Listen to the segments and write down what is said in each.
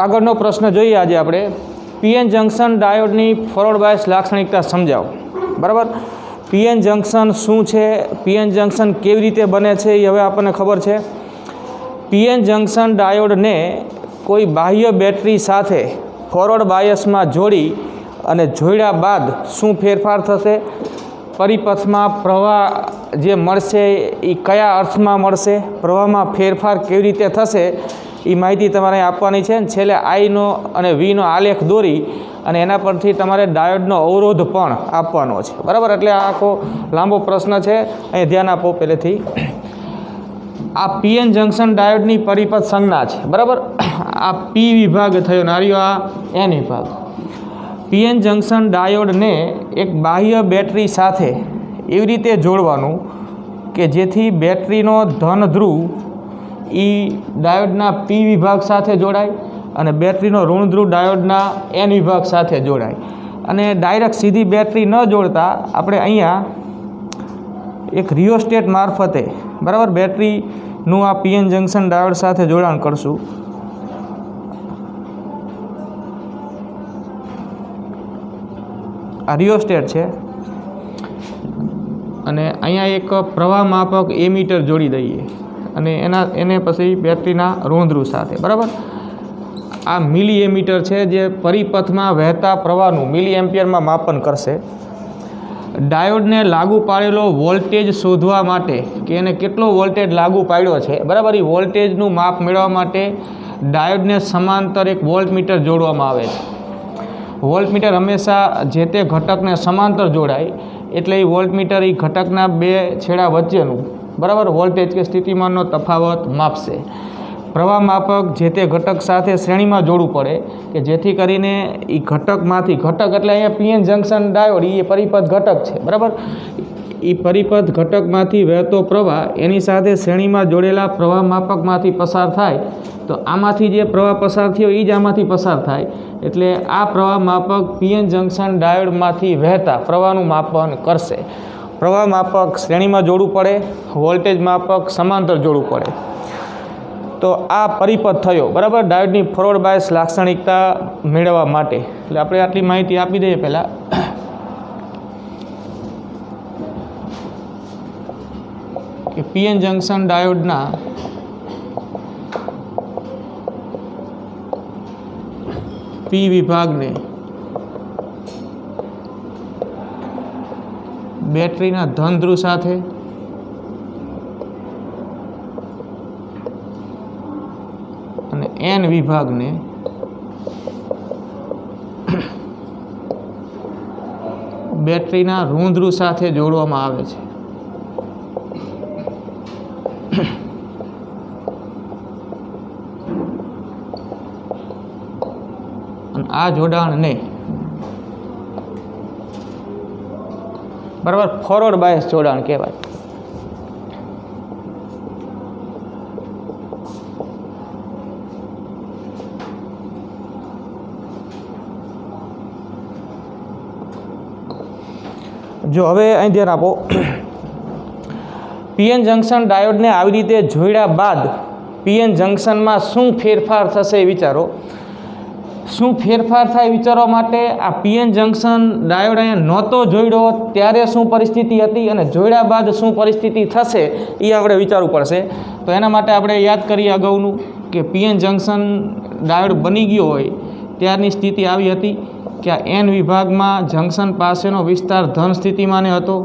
આગળનો પ્રશ્ન જોઈએ આજે આપણે પીએન જંક્શન ડાયોડની ફોરવર્ડ બાયસ લાક્ષણિકતા સમજાવો. બરાબર. પીએન જંક્શન શું છે, પીએન જંક્શન કેવી રીતે બને છે એ હવે આપણને ખબર છે. પીએન જંક્શન ડાયોડને કોઈ બાહ્ય બેટરી સાથે ફોરવર્ડ બાયસમાં જોડી અને જોડ્યા બાદ શું ફેરફાર થશે, પરિપથમાં પ્રવાહ જે મળશે એ કયા અર્થમાં મળશે, પ્રવાહમાં ફેરફાર કેવી રીતે થશે એ માહિતી તમારે આપવાની છે. છેલ્લે આઈનો અને વીનો આલેખ દોરી અને એના પરથી તમારે ડાયોડનો અવરોધ પણ આપવાનો છે. બરાબર. એટલે આ આખો લાંબો પ્રશ્ન છે, અહીં ધ્યાન આપો પહેલેથી. આ પીએન જંક્શન ડાયોડની પરિપથ સંજ્ઞા છે. બરાબર. આ પી વિભાગ થયો નારીઓ, આ એન વિભાગ. પીએન જંક્શન ડાયોડને એક બાહ્ય બેટરી સાથે એવી રીતે જોડવાનું કે જેથી બેટરીનો ધન ધ્રુવ એ ડાયોડના પી વિભાગ સાથે જોડાય અને બેટરીનો ઋણ ધ્રુવ ડાયોડના એન વિભાગ સાથે જોડાય. અને ડાયરેક્ટ સીધી બેટરી ન જોડતા આપણે અહીંયા એક રિયોસ્ટેટ મારફતે, બરાબર, બેટરીનું આ પીએન જંક્શન ડાયોડ સાથે જોડાણ કરશું. આ રિયોસ્ટેટ છે અને અહીંયા એક પ્રવાહ માપક એમીટર જોડી દઈએ અને એને પછી બેટરીના ઋણધ્રુવ સાથે. બરાબર. આ મિલી એમીટર છે જે પરિપથમાં વહેતા પ્રવાહનું મિલી એમ્પિયરમાં માપન કરશે. ડાયોડને લાગુ પાડેલો વોલ્ટેજ શોધવા માટે કે એને કેટલો વોલ્ટેજ લાગુ પાડ્યો છે, બરાબર, એ વોલ્ટેજનું માપ મેળવવા માટે ડાયોડને સમાંતર એક વોલ્ટમીટર જોડવામાં આવે છે. વોલ્ટમીટર હંમેશા જે તે ઘટકને સમાંતર જોડાય એટલે એ વોલ્ટમીટર એ ઘટકના બે છેડા વચ્ચેનું, બરાબર, વોલ્ટેજ કે સ્થિતિમાનનો તફાવત માપશે. પ્રવાહ માપક જે તે ઘટક સાથે શ્રેણીમાં જોડવું પડે કે જેથી કરીને એ ઘટકમાંથી, ઘટક એટલે અહીંયા પીએન જંક્શન ડાયોડ એ પરિપથ ઘટક છે. બરાબર. એ પરિપથ ઘટકમાંથી વહેતો પ્રવાહ એની સાથે શ્રેણીમાં જોડેલા પ્રવાહ માપકમાંથી પસાર થાય તો આમાંથી જે પ્રવાહ પસાર થયો એ જ આમાંથી પસાર થાય એટલે આ પ્રવાહ માપક પીએન જંક્શન ડાયોડમાંથી વહેતા પ્રવાહનું માપન કરશે. પ્રવાહ માપક શ્રેણીમાં જોડવું પડે, વોલ્ટેજ માપક સમાંતર જોડવું પડે. તો આ પરિપથ થયો, બરાબર, ડાયોડની ફોરવર્ડ બાયસ લાક્ષણિકતા મેળવવા માટે. એટલે આપણે આટલી માહિતી આપી દઈએ પહેલાં. કે પીએન જંક્શન ડાયોડના પી વિભાગને બેટરીના ધન ધ્રુવ સાથે અને એન વિભાગને બેટરીના ઋણ ધ્રુવ સાથે જોડવામાં આવે છે. આ જોડાણને, બરાબર, ફોરવર્ડ બાયસ જોડાણ કહેવાય. જો હવે અહીં ધ્યાન આપો. પીએન જંક્શન ડાયોડને આવી રીતે જોડ્યા બાદ પીએન જંક્શનમાં શું ફેરફાર થશે એ વિચારો. શું ફેરફાર થાય વિચારવા માટે આ પીએન જંક્શન ડાયોડ અહીંયા નહોતો જોડ્યો ત્યારે શું પરિસ્થિતિ હતી અને જોડ્યા બાદ શું પરિસ્થિતિ થશે એ આપણે વિચારવું પડશે. તો એના માટે આપણે યાદ કરીએ અગાઉનું કે પીએન જંક્શન ડાયોડ બની ગયો હોય ત્યારની સ્થિતિ આવી હતી કે આ એન વિભાગમાં જંક્શન પાસેનો વિસ્તાર ધન સ્થિતિમાને હતો,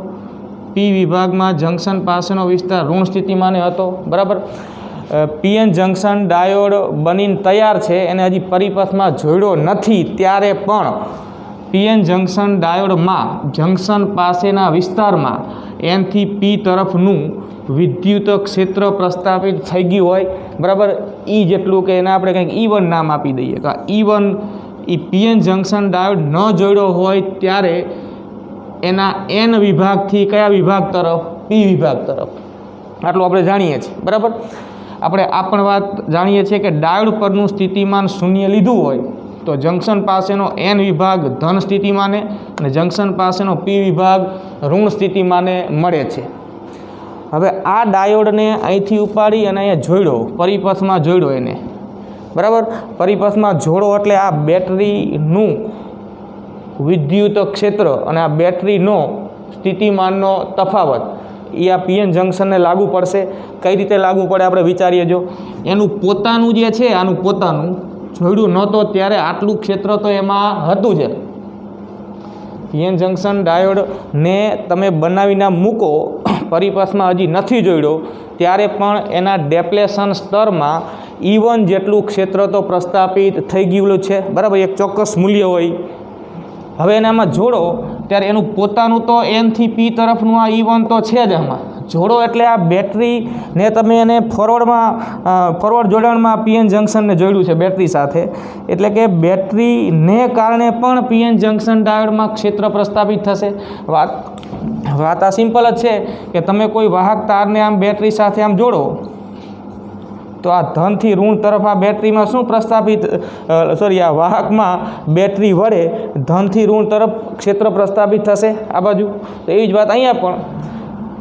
પી વિભાગમાં જંક્શન પાસેનો વિસ્તાર ઋણ સ્થિતિમાને હતો. બરાબર. પીએન જંક્શન ડાયોડ બનીને તૈયાર છે, એને હજી પરિપથમાં જોડ્યો નથી ત્યારે પણ પીએન જંક્શન ડાયોડમાં જંક્શન પાસેના વિસ્તારમાં એનથી પી તરફનું વિદ્યુત ક્ષેત્ર પ્રસ્થાપિત થઈ ગયું હોય, બરાબર, ઈ જેટલું કે એને આપણે કંઈક E1 નામ આપી દઈએ કે E1 એ પીએન જંક્શન ડાયોડ ન જોડ્યો હોય ત્યારે એના એન વિભાગથી કયા વિભાગ તરફ, પી વિભાગ તરફ. આટલું આપણે જાણીએ છીએ. બરાબર. આપણે આ પણ વાત જાણીએ છીએ કે ડાયોડ પરનું સ્થિતિમાન શૂન્ય લીધું હોય તો જંક્શન પાસેનો એન વિભાગ ધન સ્થિતિમાને અને જંક્શન પાસેનો પી વિભાગ ઋણ સ્થિતિમાને મળે છે. હવે આ ડાયોડને અહીંથી ઉપાડી અને અહીંયા જોડ્યો, પરિપથમાં જોડ્યો એને, બરાબર. પરિપથમાં જોડો એટલે આ બેટરીનું વિદ્યુત ક્ષેત્ર અને આ બેટરીનો સ્થિતિમાનનો તફાવત એ આ પીએન જંક્શનને લાગુ પડશે. કઈ રીતે લાગુ પડે આપણે વિચારીએ. જો એનું પોતાનું જે છે, આનું પોતાનું જોડ્યું નહોતો ત્યારે આટલું ક્ષેત્ર તો એમાં હતું જ. પીએન જંક્શન ડાયોડને તમે બનાવીને મૂકો, પરિપથમાં હજી નથી જોડ્યો ત્યારે પણ એના ડેપ્લેશન સ્તરમાં E1 જેટલું ક્ષેત્ર તો પ્રસ્થાપિત થઈ ગયેલું છે, બરાબર. એક ચોક્કસ મૂલ્ય હોય. હવે એનામાં જોડો ત્યારે એનું પોતાનું તો N થી P તરફનું આ E1 તો છે જ. આમાં જોડો એટલે આ બેટરીને તમે એને ફોરવર્ડ જોડાણમાં પીએન જંક્શનને જોડ્યું છે બેટરી સાથે, એટલે કે બેટરીને કારણે પણ પીએન જંક્શન ડાયોડમાં ક્ષેત્ર પ્રસ્થાપિત થશે. વાત આ સિમ્પલ જ છે કે તમે કોઈ વાહક તારને આમ બેટરી સાથે આમ જોડો તો આ ધનથી ઋણ તરફ આ બેટરીમાં શું પ્રસ્થાપિત આ વાહકમાં બેટરી વડે ધનથી ઋણ તરફ ક્ષેત્ર પ્રસ્થાપિત થશે આ બાજુ. તો એવી જ વાત અહીંયા પણ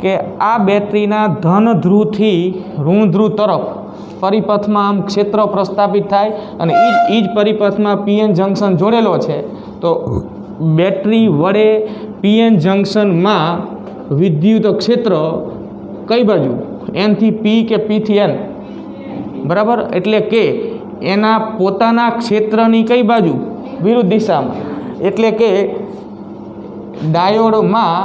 કે આ બેટરીના ધન ધ્રુવથી ઋણ ધ્રુવ તરફ પરિપથમાં આમ ક્ષેત્ર પ્રસ્થાપિત થાય અને એ જ પરિપથમાં પીએન જંક્શન જોડેલો છે. તો બેટરી વડે પીએન જંક્શનમાં વિદ્યુત ક્ષેત્ર કઈ બાજુ, N થી P કે P થી N, બરાબર. એટલે કે એના પોતાના ક્ષેત્રની કઈ બાજુ, વિરુદ્ધ દિશામાં. એટલે કે ડાયોડમાં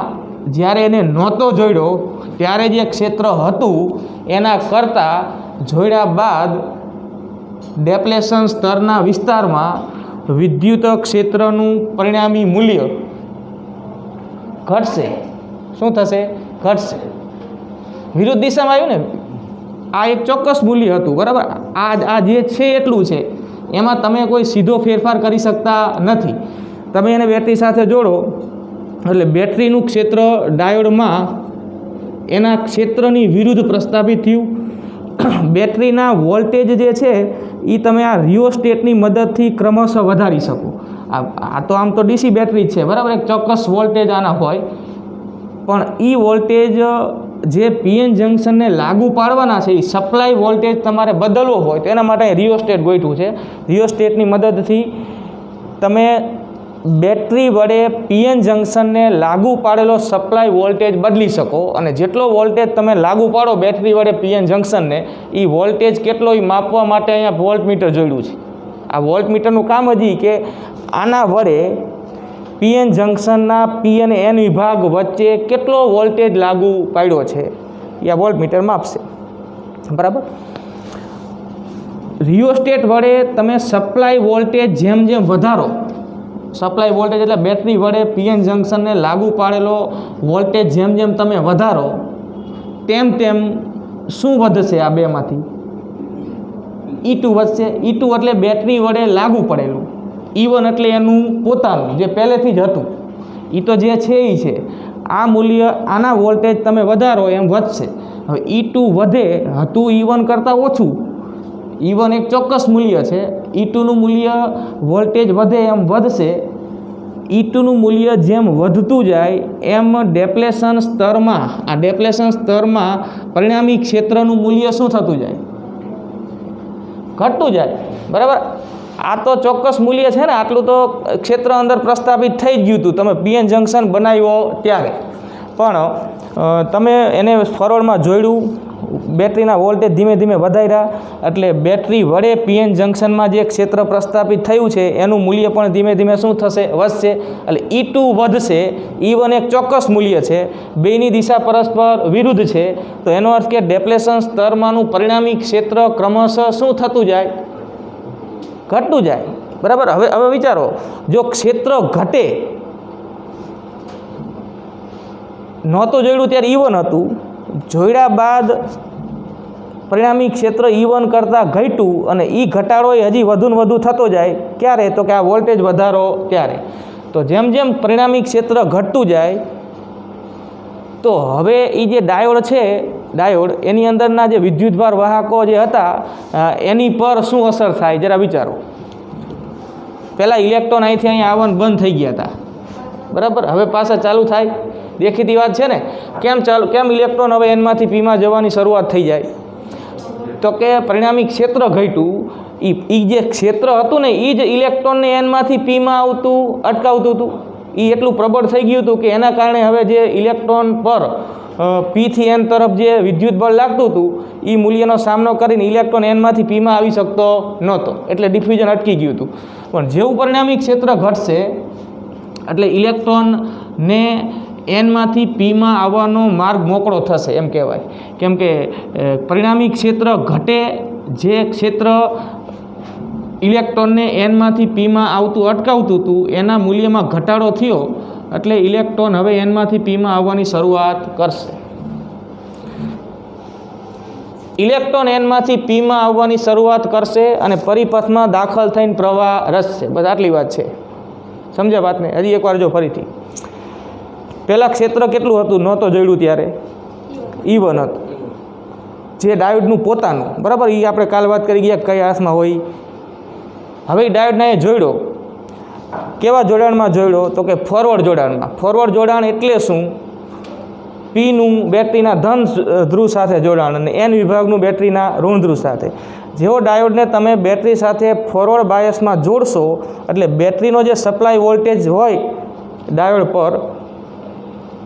જ્યારે એને નહોતો જોડ્યો ત્યારે જે ક્ષેત્ર હતું એના કરતાં જોડ્યા બાદ ડેપ્લેશન સ્તરના વિસ્તારમાં વિદ્યુત ક્ષેત્રનું પરિણામી મૂલ્ય ઘટશે. શું થશે? ઘટશે. વિરુદ્ધ દિશામાં આવ્યું ને. આ એક ચોક્કસ મૂલ્ય હતું, બરાબર. આ જે છે એટલું છે, એમાં તમે કોઈ સીધો ફેરફાર કરી શકતા નથી. તમે એને બેટરી સાથે જોડો એટલે બેટરીનું ક્ષેત્ર ડાયોડમાં એના ક્ષેત્રની વિરુદ્ધ પ્રસ્થાપિત થયું. બેટરીના વોલ્ટેજ જે છે એ તમે આ રિયોસ્ટેટની મદદથી ક્રમશઃ વધારી શકો. આ તો આમ તો ડીસી બેટરી જ છે, બરાબર. એક ચોક્કસ વોલ્ટેજ આના હોય, પણ એ વોલ્ટેજ જે પીએન જંક્શનને લાગુ પાડવાના છે એ સપ્લાય વોલ્ટેજ તમારે બદલવો હોય તો એના માટે રિયોસ્ટેટ ગોઠવું છે. રિયોસ્ટેટની મદદથી તમે બેટરી વડે પીએન જંક્શનને લાગુ પાડેલો સપ્લાય વોલ્ટેજ બદલી શકો અને જેટલો વોલ્ટેજ તમે લાગુ પાડો બેટરી વડે પીએન જંક્શનને એ વોલ્ટેજ કેટલો એ માપવા માટે અહીંયા વોલ્ટમીટર જોડ્યું છે. આ વોલ્ટમીટરનું કામ હજી કે આના વડે પીએન જંક્શનના P અને N વિભાગ વચ્ચે કેટલો વોલ્ટેજ લાગુ પાડ્યો છે એ આ વોલ્ટમીટર માપશે, બરાબર. રિયોસ્ટેટ વડે તમે સપ્લાય વોલ્ટેજ જેમ જેમ વધારો, સપ્લાય વોલ્ટેજ એટલે બેટરી વડે પીએન જંક્શનને લાગુ પાડેલો વોલ્ટેજ જેમ જેમ તમે વધારો તેમ તેમ શું વધશે? આ બેમાંથી E2 વધશે. E2 એટલે બેટરી વડે લાગુ પડેલું. E1 એટલે એનું પોતાનું જે પહેલેથી જ હતું, એ તો જે છે એ છે. આ મૂલ્ય આના વોલ્ટેજ તમે વધારો એમ વધશે. હવે E2 વધે હતું E1 કરતાં ઓછું. E1 એક ચોક્કસ મૂલ્ય છે, E2નું મૂલ્ય વોલ્ટેજ વધે એમ વધશે. E2નું મૂલ્ય જેમ વધતું જાય એમ ડેપ્લેશન સ્તરમાં, આ ડેપ્લેશન સ્તરમાં પરિણામી ક્ષેત્રનું મૂલ્ય શું થતું જાય? ઘટતું જાય, બરાબર. આ તો ચોક્કસ મૂલ્ય છે ને, આટલું તો ક્ષેત્ર અંદર પ્રસ્થાપિત થઈ જ ગયું હતું તમે પીએન જંક્શન બનાવ્યો ત્યારે. પણ તમે એને ફોરવર્ડમાં જોડ્યું, બેટરીના વોલ્ટેજ ધીમે ધીમે વધાર્યા એટલે બેટરી વડે પીએન જંક્શનમાં જે ક્ષેત્ર પ્રસ્થાપિત થયું છે એનું મૂલ્ય પણ ધીમે ધીમે શું થશે? વધશે. એટલે E2 વધશે. E1 એક ચોક્કસ મૂલ્ય છે, બેની દિશા પરસ્પર વિરુદ્ધ છે. તો એનો અર્થ કે ડેપ્લેશન સ્તરમાંનું પરિણામી ક્ષેત્ર ક્રમશઃ શું થતું જાય? ઘટતું જાય, બરાબર. હવે વિચારો, જો ક્ષેત્ર ઘટે, નહોતું જોડ્યું ત્યારે E1 હતું, જોડ્યા બાદ પરિણામી ક્ષેત્ર E1 કરતાં ઘટ્યું અને એ ઘટાડો એ હજી વધુ ને વધુ થતો જાય. ક્યારે? તો કે આ વોલ્ટેજ વધારો ત્યારે. તો જેમ જેમ પરિણામી ક્ષેત્ર ઘટતું જાય તો હવે એ જે ડાયોડ છે, ડાયોડ એની અંદરના જે વિદ્યુતભાર વાહકો જે હતા એની પર શું અસર થાય જરા વિચારો. પહેલાં ઇલેક્ટ્રોન અહીંથી અહીંયા આવવાનું બંધ થઈ ગયા હતા, બરાબર. હવે પાછા ચાલુ થાય, દેખીતી વાત છે ને. કેમ ઇલેક્ટ્રોન હવે એનમાંથી પીમાં જવાની શરૂઆત થઈ જાય? તો કે પરિણામી ક્ષેત્ર ઘટ્યું એ જે ક્ષેત્ર હતું ને એ જ ઇલેક્ટ્રોનને એનમાંથી પીમાં અટકાવતું હતું. એ એટલું પ્રબળ થઈ ગયું હતું કે એના કારણે હવે જે ઇલેક્ટ્રોન પર પીથી એન તરફ જે વિદ્યુત બળ લાગતું હતું એ મૂલ્યનો સામનો કરીને ઇલેક્ટ્રોન એનમાંથી પીમાં આવી શકતો નહોતો, એટલે ડિફ્યુઝન અટકી ગયું હતું. પણ જેવું પરિણામી ક્ષેત્ર ઘટશે એટલે ઇલેક્ટ્રોનને એનમાંથી પીમાં આવવાનો માર્ગ મોકળો થશે એમ કહેવાય. કેમ કે પરિણામી ક્ષેત્ર ઘટે, જે ક્ષેત્ર ઇલેક્ટ્રોનને એનમાંથી પીમાં આવતું અટકાવતું હતું એના મૂલ્યમાં ઘટાડો થયો એટલે ઇલેક્ટ્રોન હવે એનમાંથી પીમાં આવવાની શરૂઆત કરશે. ઇલેક્ટ્રોન એનમાંથી પીમાં આવવાની શરૂઆત કરશે અને પરિપથમાં દાખલ થઈને પ્રવાહ રચશે. બસ આટલી વાત છે. સમજ્યા વાતને? હજી એકવાર જો ફરીથી. પહેલાં ક્ષેત્ર કેટલું હતું નહોતો જોયું ત્યારે? E1 હતું, જે ડાયોડનું પોતાનું, બરાબર. એ આપણે કાલ વાત કરી ગયા કઈ હાથમાં હોય. હવે ડાયોડને એ જોડ્યો, કેવા જોડાણમાં જોડ્યો? તો કે ફોરવર્ડ જોડાણમાં. ફોરવર્ડ જોડાણ એટલે શું? પીનું બેટરીના ધન ધ્રુવ સાથે જોડાણ અને એન વિભાગનું બેટરીના ઋણ ધ્રુવ સાથે. જેવો ડાયોડને તમે બેટરી સાથે ફોરવર્ડ બાયસમાં જોડશો એટલે બેટરીનો જે સપ્લાય વોલ્ટેજ હોય ડાયોડ પર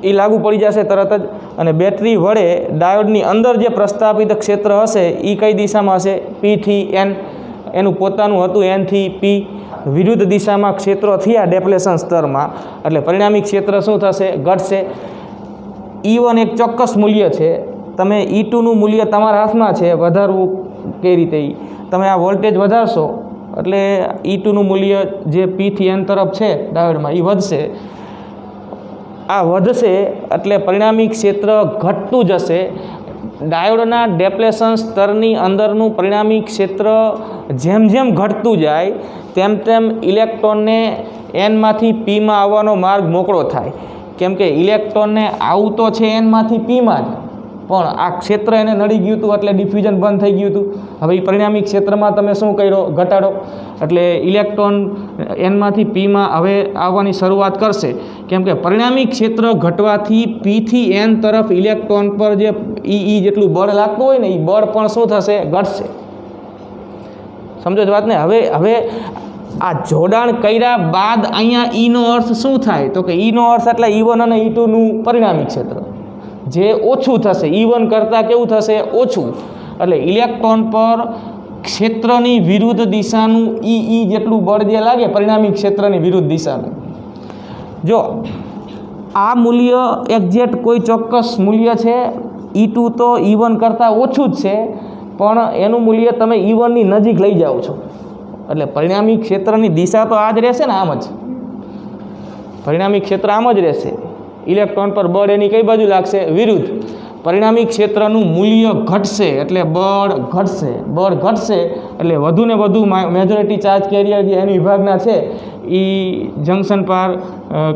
એ લાગુ પડી જશે તરત જ, અને બેટરી વડે ડાયોડની અંદર જે પ્રસ્થાપિત ક્ષેત્ર હશે એ કઈ દિશામાં હશે? પીથી એન. એનું પોતાનું હતું એનથી પી. વિરુદ્ધ દિશામાં ક્ષેત્રો થયા ડેપ્લેશન સ્તરમાં એટલે પરિણામી ક્ષેત્ર શું થશે? ઘટશે. E1 એક ચોક્કસ મૂલ્ય છે. તમે E2નું મૂલ્ય તમારા હાથમાં છે, વધારવું કઈ રીતે? તમે આ વોલ્ટેજ વધારશો એટલે E2નું મૂલ્ય જે પીથી એન તરફ છે ડાયોડમાં એ વધશે. આ વધશે એટલે પરિણામી ક્ષેત્ર ઘટતું જશે. ડાયોડના ડેપ્લેશન સ્તરની અંદરનું પરિણામી ક્ષેત્ર જેમ જેમ ઘટતું જાય તેમ તેમ ઇલેક્ટ્રોનને એનમાંથી પીમાં આવવાનો માર્ગ મોકળો થાય. કેમ કે ઇલેક્ટ્રોનને આવતો છે એનમાંથી પીમાં જ, પણ આ ક્ષેત્ર એને નડી ગયું હતું એટલે ડિફ્યુઝન બંધ થઈ ગયું હતું. હવે એ પરિણામી ક્ષેત્રમાં તમે શું કર્યો? ઘટાડો. એટલે ઇલેક્ટ્રોન એનમાંથી પીમાં હવે આવવાની શરૂઆત કરશે. કેમ કે પરિણામી ક્ષેત્ર ઘટવાથી પીથી એન તરફ ઇલેક્ટ્રોન પર જે ઈ જેટલું બળ લાગતું હોય ને એ બળ પણ શું થશે? ઘટશે. સમજો જ વાતને? હવે આ જોડાણ કર્યા બાદ અહીંયા ઈનો અર્થ શું થાય? તો કે ઈનો અર્થ એટલે E1 અને E2નું પરિણામી ક્ષેત્ર જે ઓછું થશે. E1 કરતાં કેવું થશે? ઓછું. એટલે ઇલેક્ટ્રોન પર ક્ષેત્રની વિરુદ્ધ દિશાનું ઈ જેટલું બળ જે લાગે પરિણામી ક્ષેત્રની વિરુદ્ધ દિશાનું. જો આ મૂલ્ય એક્ઝેક્ટ કોઈ ચોક્કસ મૂલ્ય છે. E2 તો E1 કરતાં ઓછું જ છે, પણ એનું મૂલ્ય તમે E1ની નજીક લઈ જાઓ છો એટલે પરિણામી ક્ષેત્રની દિશા તો આ જ રહેશે ને, આમ જ. પરિણામી ક્ષેત્ર આમ જ રહેશે. ઇલેક્ટ્રોન પર બળ એની કઈ બાજુ લાગશે? વિરુદ્ધ. પરિણામી ક્ષેત્રનું મૂલ્ય ઘટશે એટલે બળ ઘટશે. બળ ઘટશે એટલે વધુ ને વધુ મેજોરિટી ચાર્જ કેરિયર જે એન વિભાગના છે એ જંકશન પાર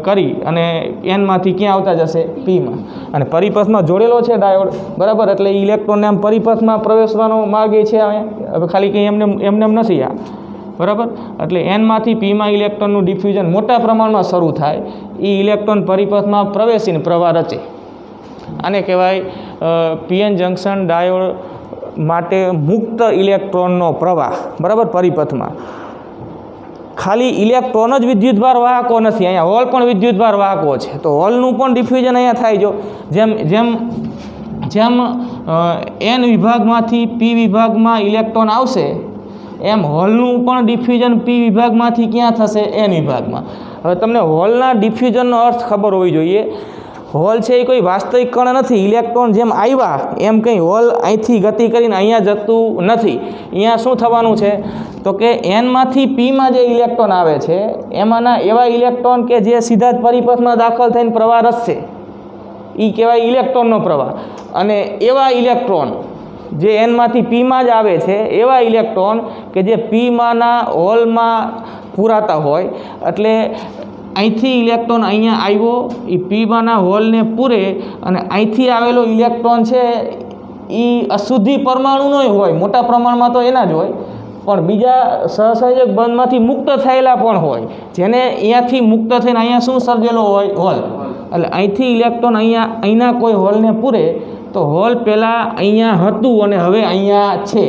કરી અને એનમાંથી ક્યાં આવતા જશે? પીમાં. અને પરિપથમાં જોડેલો છે ડાયોડ, બરાબર. એટલે ઇલેક્ટ્રોનને આમ પરિપથમાં પ્રવેશવાનો માર્ગ એ છે. હવે ખાલી કંઈ એમને નથી આ, બરાબર. એટલે એનમાંથી પીમાં ઇલેક્ટ્રોનનું ડિફ્યુઝન મોટા પ્રમાણમાં શરૂ થાય. એ ઇલેક્ટ્રોન પરિપથમાં પ્રવેશીને પ્રવાહ રચે. આને કહેવાય પીએન જંકશન ડાયોડ માટે મુક્ત ઇલેક્ટ્રોનનો પ્રવાહ, બરાબર. પરિપથમાં ખાલી ઇલેક્ટ્રોન જ વિદ્યુતભાર વાહકો નથી, અહીંયા હોલ પણ વિદ્યુતભાર વાહકો છે. તો હોલનું પણ ડિફ્યુઝન અહીંયા થાય. જો જેમ એન વિભાગમાંથી પી વિભાગમાં ઇલેક્ટ્રોન આવશે એમ હોલનું પણ ડિફ્યુઝન પી વિભાગમાંથી ક્યાં થશે? એન વિભાગમાં. હવે તમને હોલના ડિફ્યુઝનનો અર્થ ખબર હોવી જોઈએ. હોલ છે એ કોઈ વાસ્તવિક કણ નથી. ઇલેક્ટ્રોન જેમ આવ્યા એમ કંઈ હોલ અહીંથી ગતિ કરીને અહીંયા જતું નથી. અહીંયા શું થવાનું છે? તો કે એનમાંથી પીમાં જે ઇલેક્ટ્રોન આવે છે એમાંના એવા ઇલેક્ટ્રોન કે જે સીધા જ પરિપથમાં દાખલ થઈને પ્રવાહ રચશે એ કહેવાય ઇલેક્ટ્રોનનો પ્રવાહ. અને એવા ઇલેક્ટ્રોન જે એનમાંથી પીમાં જ આવે છે એવા ઇલેક્ટ્રોન કે જે પીમાંના હોલમાં પૂરાતા હોય. એટલે અહીંથી ઇલેક્ટ્રોન અહીંયા આવ્યો એ પીમાંના હોલને પૂરે અને અહીંથી આવેલો ઇલેક્ટ્રોન છે એ અશુદ્ધિ પરમાણુનો હોય, મોટા પ્રમાણમાં તો એના જ હોય, પણ બીજા સહસંયોજક બંધમાંથી મુક્ત થયેલા પણ હોય, જેને અહીંયાથી મુક્ત થઈને અહીંયા શું સર્જેલો હોય? હોલ. એટલે અહીંથી ઇલેક્ટ્રોન અહીંના કોઈ હોલને પૂરે તો હોલ પહેલાં અહીંયા હતું અને હવે અહીંયા છે.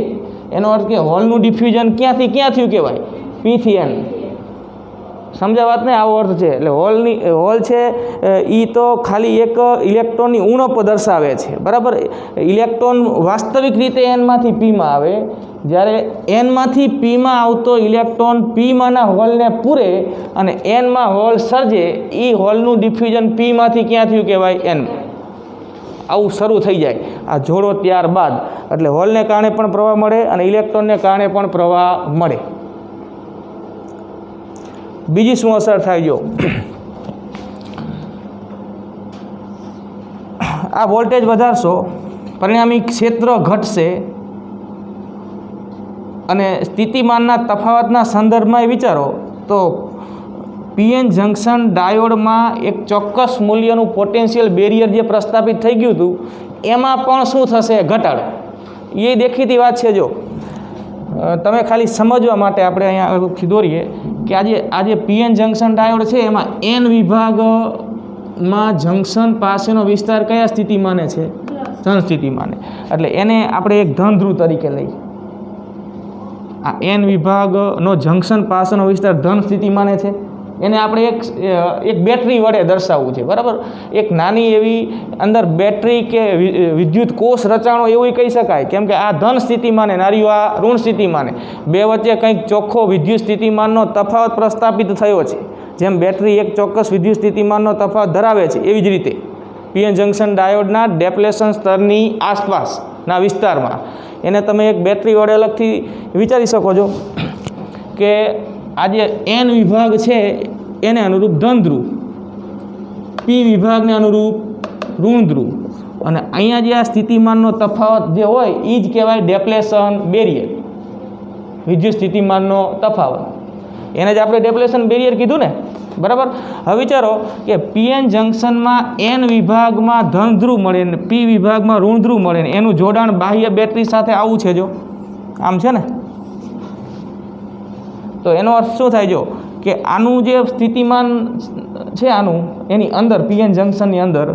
એનો અર્થ કે હોલનું ડિફ્યુઝન ક્યાંથી ક્યાં થયું કહેવાય? પીથી એન. સમજ્યા વાત ને? આવો અર્થ છે. એટલે હોલ છે એ તો ખાલી એક ઇલેક્ટ્રોનની ઉણપ દર્શાવે છે, બરાબર. ઇલેક્ટ્રોન વાસ્તવિક રીતે એનમાંથી પીમાં આવે, જ્યારે એનમાંથી પીમાં આવતો ઇલેક્ટ્રોન પીમાંના હોલને પૂરે અને એનમાં હોલ સર્જે, એ હોલનું ડિફ્યુઝન પીમાંથી ક્યાં થયું કહેવાય? એન. આવું શરૂ થઈ જાય આ જોડો ત્યારબાદ, એટલે હોલને કારણે પણ પ્રવાહ મળે અને ઇલેક્ટ્રોનને કારણે પણ પ્રવાહ મળે. બીજી શું અસર થાય? જો આ વોલ્ટેજ વધારશો, પરિણામી ક્ષેત્ર ઘટશે અને સ્થિતિમાનના તફાવતના સંદર્ભમાં વિચારો તો પીએન જંકશન ડાયોડમાં એક ચોક્કસ મૂલ્યનું પોટેન્શિયલ બેરિયર જે પ્રસ્થાપિત થઈ ગયું હતું એમાં પણ શું થશે? ઘટાડો. એ દેખીતી વાત છે. જો તમે ખાલી સમજવા માટે આપણે અહીંયા દોરીએ કે આજે પીએન જંકશન ડાયોડ છે એમાં એન વિભાગમાં જંકશન પાસેનો વિસ્તાર કયા સ્થિતિ માને છે? ધન સ્થિતિ માને. એટલે એને આપણે એક ધન ધ્રુવ તરીકે લઈએ. આ એન વિભાગનો જંકશન પાસેનો વિસ્તાર ધન સ્થિતિ માને છે. એને આપણે એક બેટરી વડે દર્શાવવું છે, બરાબર. એક નાની એવી અંદર બેટરી કે વિદ્યુત કોષ રચાણો એવું કહી શકાય, કેમ કે આ ધન સ્થિતિમાન અને આ ઋણ સ્થિતિમાન, બે વચ્ચે કંઈક ચોખ્ખો વિદ્યુત સ્થિતિમાનનો તફાવત પ્રસ્થાપિત થયો છે. જેમ બેટરી એક ચોક્કસ વિદ્યુત સ્થિતિમાનનો તફાવત ધરાવે છે, એવી જ રીતે પીએન જંકશન ડાયોડના ડેપ્લેશન સ્તરની આસપાસના વિસ્તારમાં એને તમે એક બેટરી વડે અલગથી વિચારી શકો છો કે આજે એન વિભાગ છે એને અનુરૂપ ધન ધ્રુવ, પી વિભાગને અનુરૂપ ઋણ ધ્રુવ, અને અહીંયા જે આ સ્થિતિમાનનો તફાવત જે હોય એ જ કહેવાય ડેપ્લેશન બેરિયર, વિદ્યુત સ્થિતિમાનનો તફાવત. એને જ આપણે ડેપ્લેશન બેરિયર કીધું ને, બરાબર. હવે વિચારો કે પીએન જંકશનમાં એન વિભાગમાં ધન ધ્રુવ મળે ને પી વિભાગમાં ઋણ ધ્રુવ મળે ને એનું જોડાણ બાહ્ય બેટરી સાથે આવું છે. જો આમ છે ને, તો એનો અર્થ શું થાય? જો કે આનું જે સ્થિતિમાન છે આનું એની અંદર પીએન જંકશનની અંદર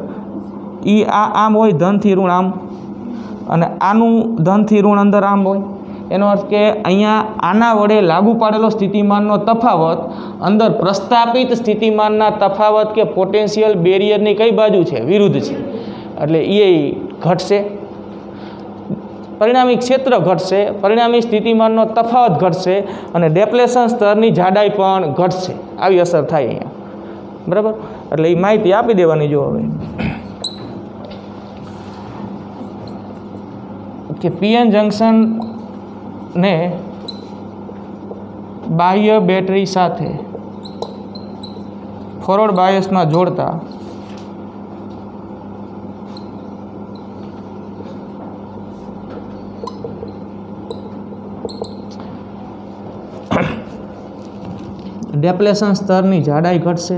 એ આમ હોય ધનથી ઋણ આમ, અને આનું ધનથી ઋણ અંદર આમ હોય. એનો અર્થ કે અહીંયા આના વડે લાગુ પાડેલો સ્થિતિમાનનો તફાવત અંદર પ્રસ્થાપિત સ્થિતિમાનના તફાવત કે પોટેન્શિયલ બેરિયરની કઈ બાજુ છે? વિરુદ્ધ છે. એટલે એ ઘટશે, પરિણામી ક્ષેત્ર ઘટશે, પરિણામી સ્થિતિમાનનો તફાવત ઘટશે અને ડેપ્લેશન સ્તરની જાડાઈ પણ ઘટશે. આવી અસર થાય અહીંયા, બરાબર. એટલે એ માહિતી આપી દેવાની. જો હવે કે પીએન જંકશનને બાહ્ય બેટરી સાથે ફોરવર્ડ બાયસમાં જોડતા ડેપ્લેશન સ્તરની જાડાઈ ઘટશે,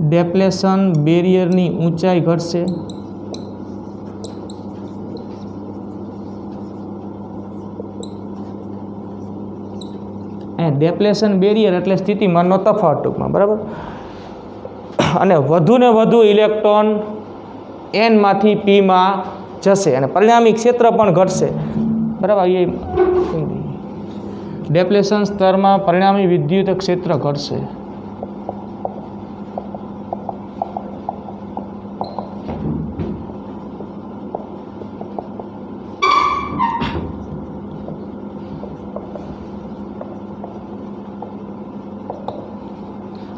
ડેપ્લેશન બેરિયરની ઊંચાઈ ઘટશે, ડેપ્લેશન બેરિયર એટલે સ્થિતિમાનનો તફાવત ટૂંકમાં, બરાબર. અને વધુ ને વધુ ઇલેક્ટ્રોન એનમાંથી પીમાં જશે અને પરિણામી ક્ષેત્ર પણ ઘટશે, બરાબર. એ ડેપ્લેશન સ્તરમાં પરિણામી વિદ્યુત ક્ષેત્ર ઘટશે.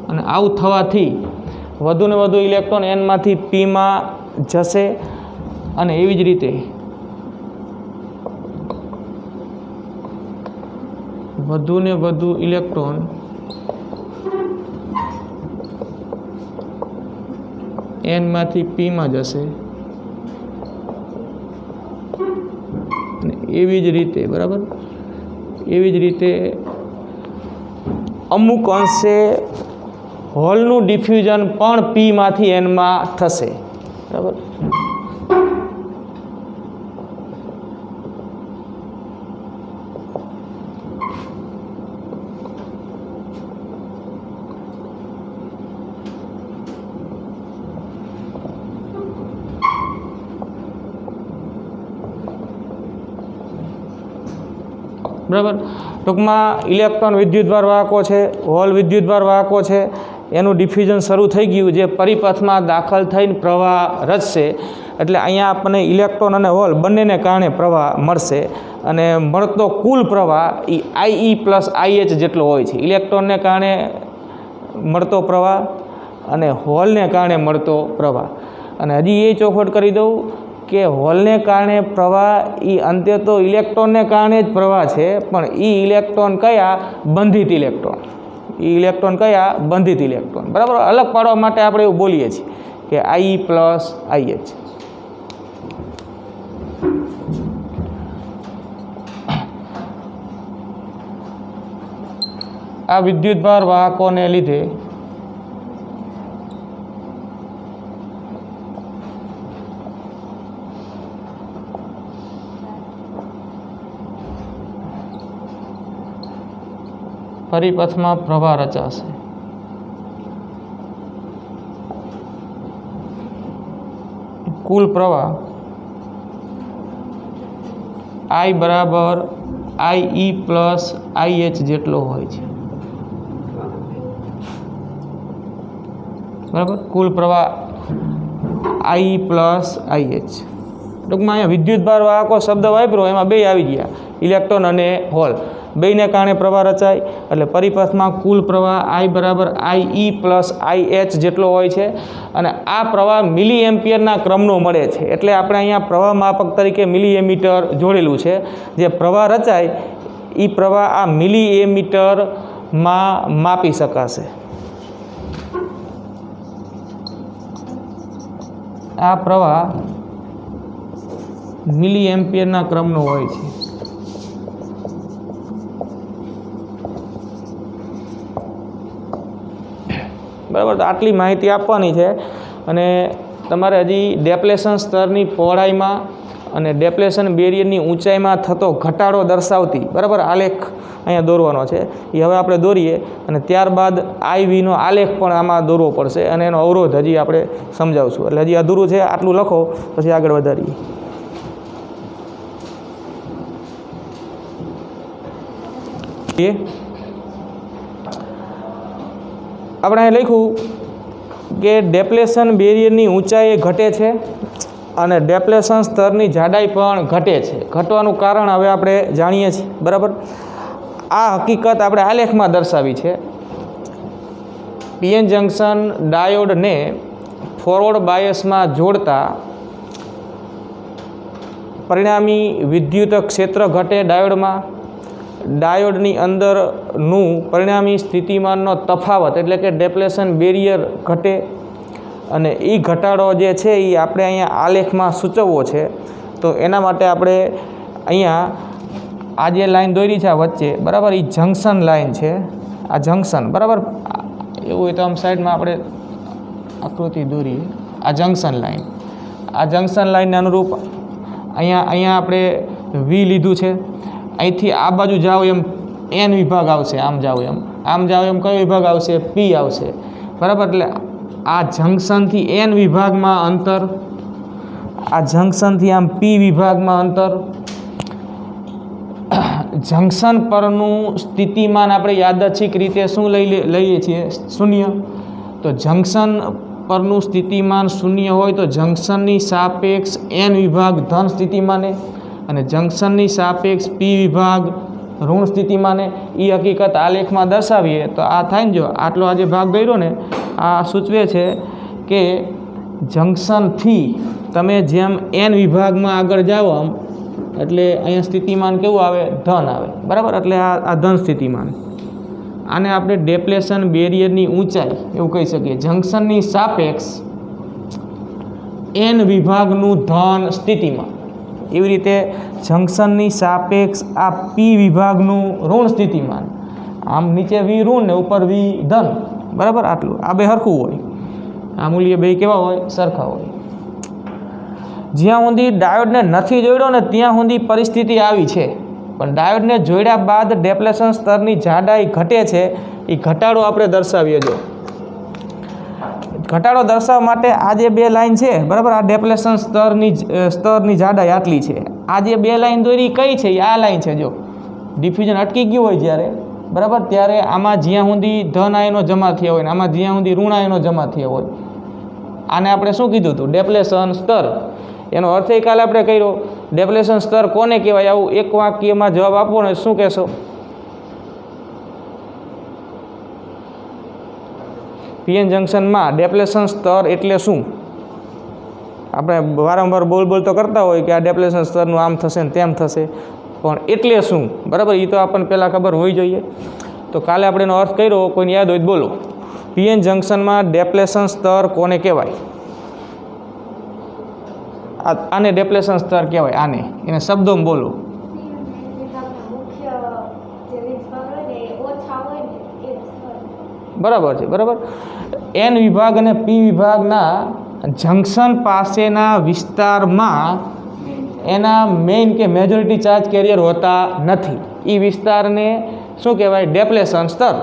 અને આવું થવાથી વધુ ને વધુ ઇલેક્ટ્રોન એનમાંથી પીમાં જશે અને એવી જ રીતે વધુ ને વધુ ઇલેક્ટ્રોન એનમાંથી પીમાં જશે અને એવી જ રીતે, બરાબર, એવી જ રીતે અમુક અંશે હોલનું ડિફ્યુઝન પણ પીમાંથી એનમાં થશે, બરાબર. બરાબર. ટૂંકમાં ઇલેક્ટ્રોન વિદ્યુતભાર વાહકો છે, હોલ વિદ્યુતભાર વાહકો છે, એનું ડિફ્યુઝન શરૂ થઈ ગયું, જે પરિપથમાં દાખલ થઈને પ્રવાહ રચશે. એટલે અહીંયા આપણને ઇલેક્ટ્રોન અને હોલ બંનેને કારણે પ્રવાહ મળશે અને મળતો કુલ પ્રવાહ એ IE પ્લસ IH જેટલો હોય છે. ઇલેક્ટ્રોનને કારણે મળતો પ્રવાહ અને હોલને કારણે મળતો પ્રવાહ. અને હજી એ ચોખવટ કરી દઉં કે હોલને કારણે પ્રવાહ એ અંતે તો ઇલેક્ટ્રોનને કારણે જ પ્રવાહ છે, પણ એ ઇલેક્ટ્રોન કયા? બંધિત ઇલેક્ટ્રોન. એ ઇલેક્ટ્રોન કયા? બંધિત ઇલેક્ટ્રોન. બરાબર. અલગ પાડવા માટે આપણે એવું બોલીએ છીએ કે IE પ્લસ IH. આ વિદ્યુતભાર વાહકોને લીધે પરિપથમાં પ્રવાહ રચાશે. કુલ પ્રવાહ I બરાબર IE પ્લસ IH જેટલો હોય છે. બરાબર. કુલ પ્રવાહ IE પ્લસ IH. ટૂંકમાં અહીંયા વિદ્યુતભાર વાહકો શબ્દ વાપર્યો, એમાં બે આવી ગયા, ઇલેક્ટ્રોન અને હોલ. બેને કારણે પ્રવાહ રચાય એટલે પરિપથમાં કુલ પ્રવાહ I બરાબર IE પ્લસ IH જેટલો હોય છે. અને આ પ્રવાહ મિલી એમ્પિયરના ક્રમનો મળે છે. એટલે આપણે અહીંયા પ્રવાહ માપક તરીકે મિલી એમીટર જોડેલું છે. જે પ્રવાહ રચાય એ પ્રવાહ આ મિલી એમીટરમાં માપી શકાશે. આ પ્રવાહ મિલી એમ્પિયરના ક્રમનો હોય છે. બરાબર. તો આટલી માહિતી આપવાની છે. અને તમારે હજી ડેપ્લેશન સ્તરની પહોળાઈમાં અને ડેપ્લેશન બેરિયરની ઊંચાઈમાં થતો ઘટાડો દર્શાવતી બરાબર આલેખ અહીંયા દોરવાનો છે. એ હવે આપણે દોરીએ અને ત્યારબાદ IV નો આલેખ પણ આમાં દોરવો પડશે અને એનો અવરોધ હજી આપણે સમજાવશું. એટલે હજી અધૂરું છે, આટલું લખો પછી આગળ વધારીએ. આપણે અહીં લખ્યું કે ડેપ્લેશન બેરિયરની ઊંચાઈ ઘટે છે અને ડેપ્લેશન સ્તરની જાડાઈ પણ ઘટે છે. ઘટવાનું કારણ હવે આપણે જાણીએ છીએ. બરાબર. આ હકીકત આપણે આલેખમાં દર્શાવી છે. PN જંકશન ડાયોડને ફોરવર્ડ બાયસમાં જોડતા પરિણામી વિદ્યુત ક્ષેત્ર ઘટે ડાયોડમાં. ડાયોડની અંદરનું પરિણામી સ્થિતિમાનનો તફાવત એટલે કે ડેપ્લેશન બેરિયર ઘટે અને એ ઘટાડો જે છે એ આપણે અહીંયા આલેખમાં સૂચવવો છે. તો એના માટે આપણે અહીંયા આ જે લાઈન દોરી છે આ વચ્ચે બરાબર એ જંકશન લાઈન છે. આ જંકશન બરાબર એવું હોય તો આમ સાઈડમાં આપણે આકૃતિ દોરીએ. આ જંકશન લાઈન, આ જંકશન લાઈનને અનુરૂપ અહીંયા આપણે V લીધું છે. અહીંથી આ બાજુ જાઓ એમ N વિભાગ આવશે, આમ જાઓ એમ કયો વિભાગ આવશે? P આવશે. બરાબર. એટલે આ જંકશનથી N વિભાગમાં અંતર, આ જંકશનથી આમ P વિભાગમાં અંતર. જંકશન પરનું સ્થિતિમાન આપણે યાદચ્છિક રીતે શું લઈએ છીએ? શૂન્ય. તો જંકશન પરનું સ્થિતિમાન શૂન્ય હોય તો જંકશનની સાપેક્ષ N વિભાગ ધન સ્થિતિમાને અને જંકશનની સાપેક્ષ P વિભાગ ઋણ સ્થિતિમાને. એ હકીકત આલેખમાં દર્શાવીએ તો આ થાય ને, જો આટલો આ જે ભાગ ગયો ને આ સૂચવે છે કે જંકશનથી તમે જેમ N વિભાગમાં આગળ જાઓ આમ એટલે અહીંયા સ્થિતિમાન કેવું આવે? ધન આવે. બરાબર. એટલે આ ધન સ્થિતિમાન. આને આપણે ડેપ્લેશન બેરિયરની ઊંચાઈ એવું કહી શકીએ. જંકશનની સાપેક્ષ N વિભાગનું ધન સ્થિતિમાન. એવી રીતે જંકશનની સાપેક્ષ આ P વિભાગનું ઋણ સ્થિતિમાન. આમ નીચે V ઋણ ને ઉપર V ધન. બરાબર. આટલું આ બે સરખું હોય. આ મૂલ્ય બે કેવા હોય? સરખા હોય. જ્યાં સુધી ડાયોડને નથી જોડ્યો ને ત્યાં સુધી પરિસ્થિતિ આવી છે, પણ ડાયોડને જોડ્યા બાદ ડેપ્લેશન સ્તરની જાડાઈ ઘટે છે. એ ઘટાડો આપણે દર્શાવીએ. જો ઘટાડો દર્શાવવા માટે આ જે બે લાઈન છે બરાબર, આ ડેપ્લેશન સ્તરની જાડાઈ આટલી છે. આ જે બે લાઈન દોરી કઈ છે? આ લાઈન છે. જો ડિફ્યુઝન અટકી ગયું હોય જ્યારે, બરાબર, ત્યારે આમાં જ્યાં સુધી ધન આયનો જમા થયા હોય ને આમાં જ્યાં સુધી ઋણ આયનો જમા થયા હોય, આને આપણે શું કીધું હતું? ડેપ્લેશન સ્તર. એનો અર્થ એ કાલે આપણે કર્યો. ડેપ્લેશન સ્તર કોને કહેવાય? આવું એક વાક્યમાં જવાબ આપવો ને શું કહેશો? પીએન જંક્શનમાં ડેપ્લેશન સ્તર એટલે શું? આપણે વારંવાર બોલ તો કરતા હોય કે આ ડેપ્લેશન સ્તરનું આમ થશે ને તેમ થશે, પણ એટલે શું? બરાબર, એ તો આપણને પહેલાં ખબર હોવી જોઈએ. તો કાલે આપણે એનો અર્થ કર્યો, કોઈને યાદ હોય તો બોલો. પીએન જંક્શનમાં ડેપ્લેશન સ્તર કોને કહેવાય? આને ડેપ્લેશન સ્તર કહેવાય. આને એને શબ્દોમાં બોલો. બરાબર છે, બરાબર. એન વિભાગ અને પી વિભાગના જંક્શન પાસેના વિસ્તારમાં એના મેઇન કે મેજોરિટી ચાર્જ કેરિયર હોતા નથી. એ વિસ્તારને શું કહેવાય? ડેપ્લેશન સ્તર.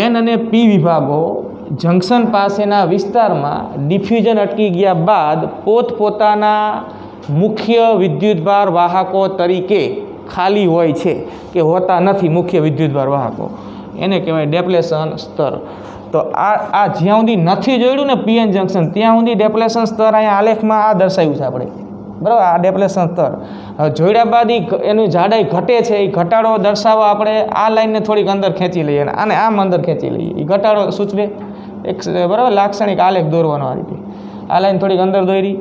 એન અને પી વિભાગો જંક્શન પાસેના વિસ્તારમાં ડિફ્યુઝન અટકી ગયા બાદ પોતપોતાના મુખ્ય વિદ્યુતભાર વાહકો તરીકે ખાલી હોય છે કે હોતા નથી. મુખ્ય વિદ્યુતભાર વાહકો એને કહેવાય ડેપ્લેશન સ્તર. તો આ જ્યાં સુધી નથી જોડ્યું ને પીએન જંક્શન, ત્યાં સુધી ડેપ્લેશન સ્તર અહીંયા આલેખમાં આ દર્શાવ્યું છે આપણે, બરાબર. આ ડેપ્લેશન સ્તર જોડ્યા બાદ એની જાડાઈ ઘટે છે. એ ઘટાડો દર્શાવવા આપણે આ લાઈનને થોડીક અંદર ખેંચી લઈએ અને આમ અંદર ખેંચી લઈએ. એ ઘટાડો સૂચવે એક, બરાબર, લાક્ષણિક આલેખ દોરવાનો આ રીતે. આ લાઈન થોડીક અંદર દોરી,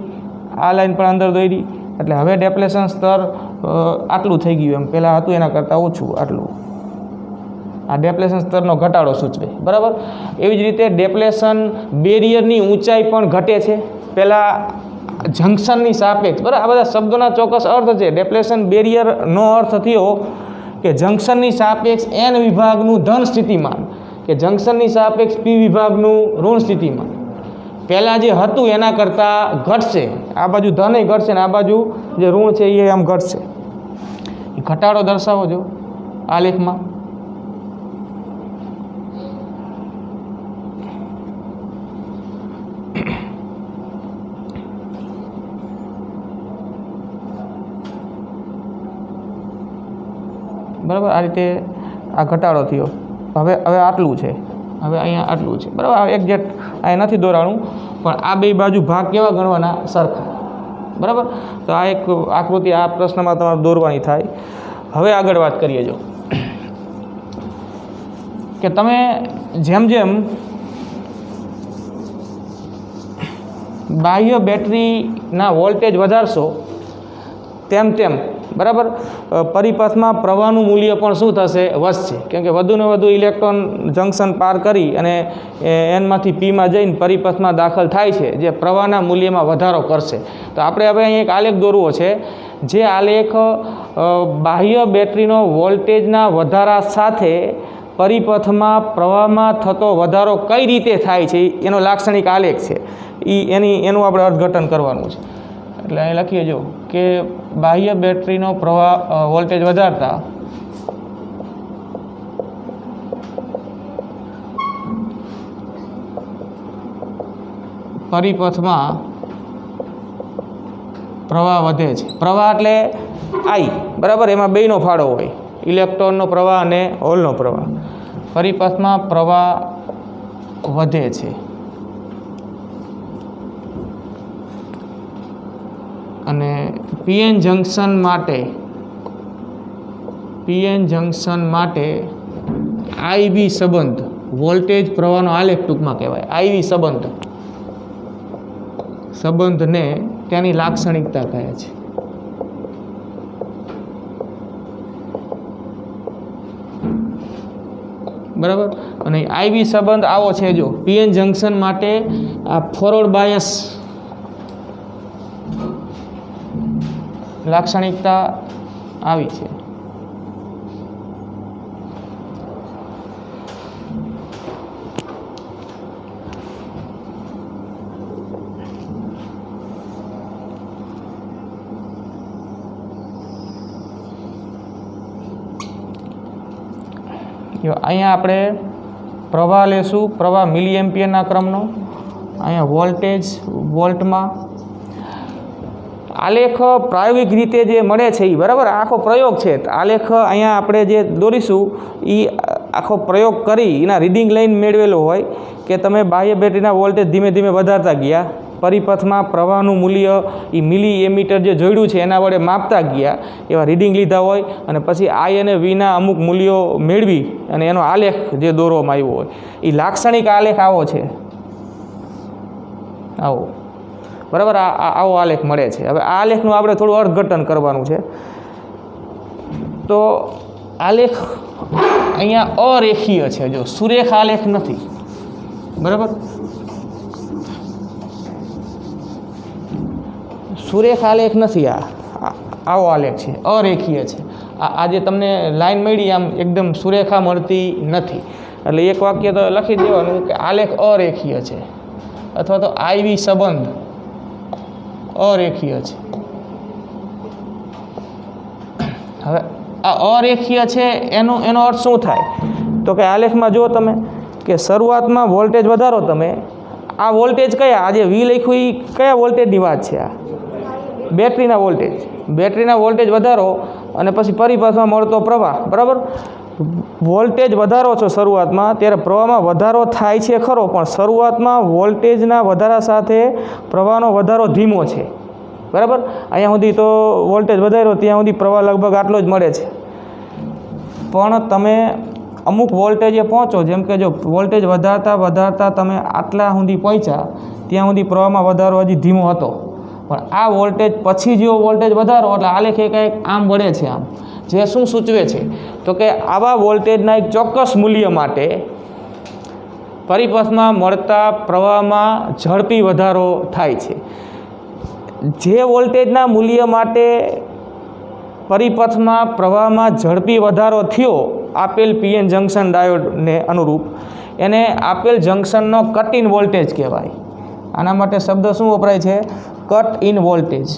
આ લાઈન પણ અંદર દોરી, એટલે હવે ડેપ્લેશન સ્તર આટલું થઈ ગયું. એમ પહેલાં હતું એના કરતાં ઓછું આટલું. આ ડેપ્લેશન સ્તરનો ઘટાડો સૂચવે, બરાબર. એવી જ રીતે ડેપ્લેશન બેરિયરની ઊંચાઈ પણ ઘટે છે. પહેલાં જંક્શનની સાપેક્ષ, બરાબર. આ બધા શબ્દોના ચોક્કસ અર્થ છે. ડેપ્લેશન બેરિયરનો અર્થ થયો કે જંક્શનની સાપેક્ષ એન વિભાગનું ધન સ્થિતિમાન કે જંક્શનની સાપેક્ષ પી વિભાગનું ઋણ સ્થિતિમાન પહેલાં જે હતું એના કરતાં ઘટશે. આ બાજુ ધન ઘટશે ને આ બાજુ જે ઋણ છે એ આમ ઘટશે. એ ઘટાડો દર્શાવો જો આલેખમાં. બરાબર, આ રીતે આ ઘટાડો થયો. હવે આટલું છે, હવે અહીંયા આટલું છે, બરાબર. આ એક્ઝેક્ટ અહીંયા નથી દોરાણું, પણ આ બે બાજુ ભાગ કેવા ગણવાના? સરખા, બરાબર. તો આ એક આકૃતિ આ પ્રશ્નમાં તમારે દોરવાની થાય. હવે આગળ વાત કરીએ જો કે તમે જેમ જેમ બાહ્ય બેટરીના વોલ્ટેજ વધારશો તેમ તેમ, બરાબર, પરિપથમાં પ્રવાહનું મૂલ્ય પણ શું થશે? વધશે. કેમ કે વધુને વધુ ઇલેક્ટ્રોન જંક્શન પાર કરી અને એનમાંથી પીમાં જઈને પરિપથમાં દાખલ થાય છે, જે પ્રવાહના મૂલ્યમાં વધારો કરશે. તો આપણે હવે અહીં એક આલેખ દોરવો છે. જે આલેખ બાહ્ય બેટરીનો વોલ્ટેજના વધારા સાથે પરિપથમાં પ્રવાહમાં થતો વધારો કઈ રીતે થાય છે એનો લાક્ષણિક આલેખ છે. એનું આપણે અર્થઘટન કરવાનું છે. એટલે અહીં લખીએ જો કે બાહ્ય બેટરીનો પ્રવાહ વોલ્ટેજ વધારતા પરિપથમાં પ્રવાહ વધે છે. પ્રવાહ એટલે આઈ, બરાબર. એમાં બેયનો ફાળો હોય, ઇલેક્ટ્રોનનો પ્રવાહ અને હોલનો પ્રવાહ. પરિપથમાં પ્રવાહ વધે છે અને પીએન જંક્શન માટે આઈવી સંબંધ, વોલ્ટેજ પ્રવાહનો આલેખ ટૂંકમાં કહેવાય. આઈવી સંબંધને તેની લાક્ષણિકતા કહે છે. બરાબર. અને આઈવી સંબંધ આવો છે જો પીએન જંક્શન માટે આ ફોરવર્ડ બાયસ લાક્ષણિકતા આવી છે. અહીંયા આપણે પ્રવાહ લેશું, પ્રવાહ મિલી એમ્પિયરના ક્રમનો. અહીંયા વોલ્ટેજ વોલ્ટમાં. આલેખ પ્રાયોગિક રીતે જે મળે છે એ બરાબર આખો પ્રયોગ છે. આલેખ અહીંયા આપણે જે દોરીશું એ આખો પ્રયોગ કરી એના રીડિંગ લઈને મેળવેલો હોય કે તમે બાહ્ય બેટરીના વોલ્ટેજ ધીમે ધીમે વધારતા ગયા, પરિપથમાં પ્રવાહનું મૂલ્ય એ મિલી એમીટર જે જોડ્યું છે એના વડે માપતા ગયા, એવા રીડિંગ લીધા હોય અને પછી આઈ અને વીના અમુક મૂલ્યો મેળવી અને એનો આલેખ જે દોરવામાં આવ્યો હોય એ લાક્ષણિક આલેખ આવો છે. આવો બરાબર આવો આલેખ મળે છે. હવે આ આલેખનું આપણે થોડું અર્થઘટન કરવાનું છે. તો આલેખ અહીંયા અરેખીય છે, જો સુરેખ આલેખ નથી. બરાબર, સુરેખ આલેખ નથી. આવો આલેખ છે, અરેખીય છે. આ જે તમને લાઈન મળી આમ એકદમ સુરેખા મળતી નથી. એટલે એક વાક્ય તો લખી દેવાનું કે આલેખ અરેખીય છે અથવા તો IV સંબંધ અરેખીય છે. હવે આ અરેખીય છે એનો અર્થ શું થાય? તો કે આલેખમાં જુઓ તમે કે શરૂઆતમાં વોલ્ટેજ વધારો, તમે આ વોલ્ટેજ કયા, આ જે V લખ્યું એ કયા વોલ્ટેજની વાત છે? આ બેટરીના વોલ્ટેજ વધારો અને પછી પરિપથમાં મળતો પ્રવાહ. બરાબર, વોલ્ટેજ વધારો છો શરૂઆતમાં ત્યારે પ્રવાહમાં વધારો થાય છે ખરો, પણ શરૂઆતમાં વોલ્ટેજના વધારા સાથે પ્રવાહનો વધારો ધીમો છે. બરાબર, અહીંયા સુધી તો વોલ્ટેજ વધાર્યો ત્યાં સુધી પ્રવાહ લગભગ આટલો જ મળે છે. પણ તમે અમુક વોલ્ટેજે પહોંચો, જેમ કે જો વોલ્ટેજ વધારતા તમે આટલા સુધી પહોંચ્યા ત્યાં સુધી પ્રવાહમાં વધારો હજી ધીમો હતો, પણ આ વોલ્ટેજ પછી જેવો વોલ્ટેજ વધારો એટલે આલેખ કંઈક આમ વળે છે. આમ જે શું સૂચવે છે તો કે આવા વોલ્ટેજના એક ચોક્કસ મૂલ્ય માટે પરિપથમાં મળતા પ્રવાહમાં ઝડપી વધારો થાય છે. જે વોલ્ટેજના મૂલ્ય માટે પરિપથમાં પ્રવાહમાં ઝડપી વધારો થયો આપેલ PN જંકશન ડાયોડને અનુરૂપ, એને આપેલ જંકશનનો કટ ઇન વોલ્ટેજ કહેવાય. આના માટે શબ્દ શું વપરાય છે? Cut in voltage.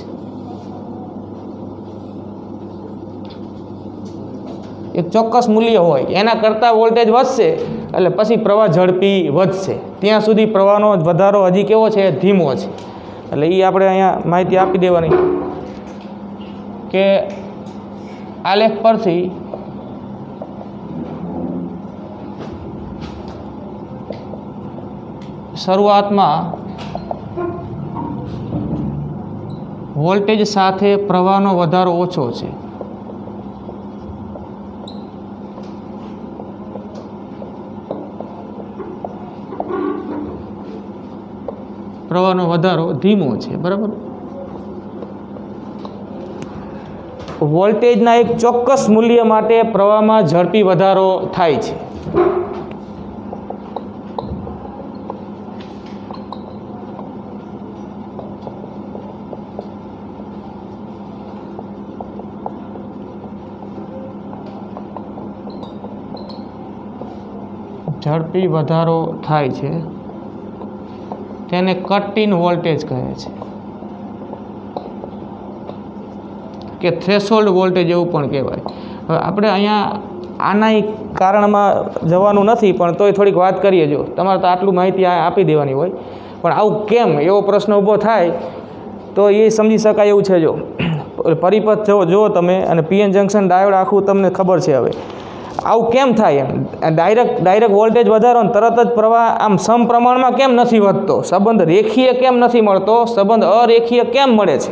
એક ચોક્કસ મૂલ્ય હોય એના કરતાં વોલ્ટેજ વધશે એટલે પછી પ્રવાહ ઝડપી વધશે. ત્યાં સુધી પ્રવાહનો વધારો હજી કેવો છે? ધીમો છે. એટલે એ આપણે અહીંયા માહિતી આપી દેવાની કે આલેખ પરથી શરૂઆતમાં વોલ્ટેજ સાથે પ્રવાહનો વધારો ઓછો છે. પ્રવાહનો વધારો ધીમો છે. બરાબર, વોલ્ટેજના એક ચોક્કસ મૂલ્ય માટે પ્રવાહમાં ઝડપી વધારો થાય છે. ઝડપી વધારો થાય છે તેને કટ ઇન વોલ્ટેજ કહે છે કે થ્રેશોલ્ડ વોલ્ટેજ એવું પણ કહેવાય. હવે આપણે અહીંયા આના કારણમાં જવાનું નથી, પણ તોય થોડીક વાત કરીએ. જો તમારે તો આટલું માહિતી આપી દેવાની હોય, પણ આવું કેમ એવો પ્રશ્ન ઊભો થાય તો એ સમજી શકાય એવું છે. જો પરિપથ જુઓ તમે અને PN જંકશન ડાયોડ આખું તમને ખબર છે. હવે આવું કેમ થાય? એમ ડાયરેક્ટ વોલ્ટેજ વધારો ને તરત જ પ્રવાહ આમ સમપ્રમાણમાં કેમ નથી વધતો? સંબંધ રેખીય કેમ નથી મળતો? સંબંધ અરેખીય કેમ મળે છે?